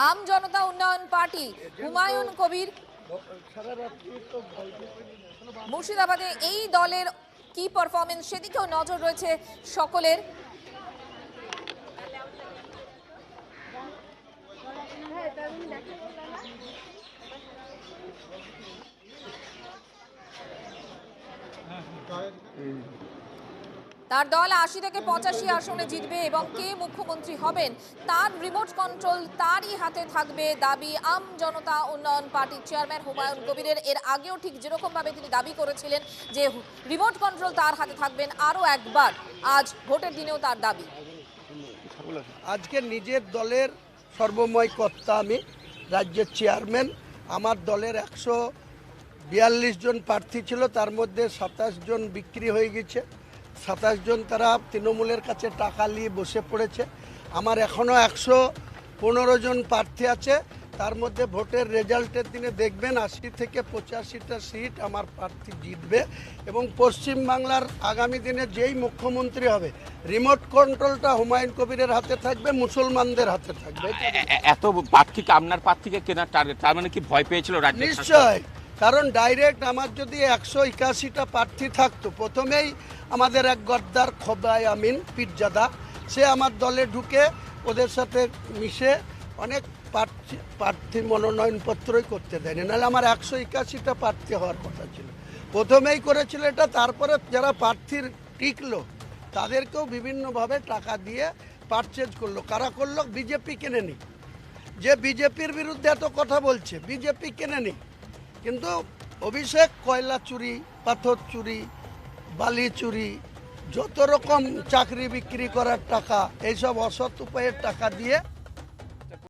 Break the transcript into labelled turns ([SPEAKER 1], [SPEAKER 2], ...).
[SPEAKER 1] আম জনতা উন্নয়ন পার্টি হুমায়ুন কবির মুর্শিদাবাদে এই দলের কি পারফরমেন্স সেদিকেও নজর রয়েছে সকলের। তার দল ৮০ থেকে ৮৫ আসনে জিতবে এবং কে মুখ্যমন্ত্রী হবেন তার রিমোট কন্ট্রোল তারই হাতে থাকবে, দাবি আম জনতা উন্নয়ন পার্টির চেয়ারম্যান হুমায়ুন কবিরের। এর আগেও ঠিক যেরকম ভাবে তিনি দাবি করেছিলেন যে রিমোট কন্ট্রোল তার হাতে থাকবেন, আরও একবার আজ ভোটের দিনেও তার দাবি।
[SPEAKER 2] আজকে নিজের দলের সর্বময় কর্তা, আমি রাজ্যের চেয়ারম্যান। আমার দলের ১৪২ জন প্রার্থী ছিল, তার মধ্যে ২৭ জন বিক্রি হয়ে গেছে। ২৭ জন তারা তৃণমূলের কাছে টাকা নিয়ে বসে পড়েছে। আমার এখনও ১১৫ জন প্রার্থী আছে, তার মধ্যে ভোটের রেজাল্টের দিনে দেখবেন ৮০ থেকে ৮৫টা সিট আমার প্রার্থী জিতবে এবং পশ্চিমবাংলার আগামী দিনে যেই মুখ্যমন্ত্রী হবে রিমোট কন্ট্রোলটা হুমায়ুন কবিরের হাতে থাকবে, মুসলমানদের হাতে থাকবে।
[SPEAKER 3] এত প্রার্থীকে আপনার প্রার্থীকে কেনার টার্গেট, তার মানে কি ভয় পেয়েছিল রাজ্য?
[SPEAKER 2] নিশ্চয়, কারণ ডাইরেক্ট আমার যদি ১৮১টা প্রার্থী থাকতো, প্রথমেই আমাদের এক গদ্দার খোদাই আমিন পীরজাদা, সে আমার দলে ঢুকে ওদের সাথে মিশে অনেক প্রার্থী মনোনয়নপত্রই করতে দেয়নি, নাহলে আমার ১৮১টা প্রার্থী হওয়ার কথা ছিল। প্রথমেই করেছিল এটা, তারপরে যারা প্রার্থীর টিকলো তাদেরকেও বিভিন্নভাবে টাকা দিয়ে পারচেজ করলো। কারা করলো? বিজেপি কেনে নি। যে বিজেপির বিরুদ্ধে এত কথা বলছে বিজেপি কেনে নি, কিন্তু অভিষেক কয়লা চুরি, পাথর চুরি, বালি চুরি, যত রকম চাকরি বিক্রি করার টাকা, এইসব অসৎ উপায়ের টাকা দিয়ে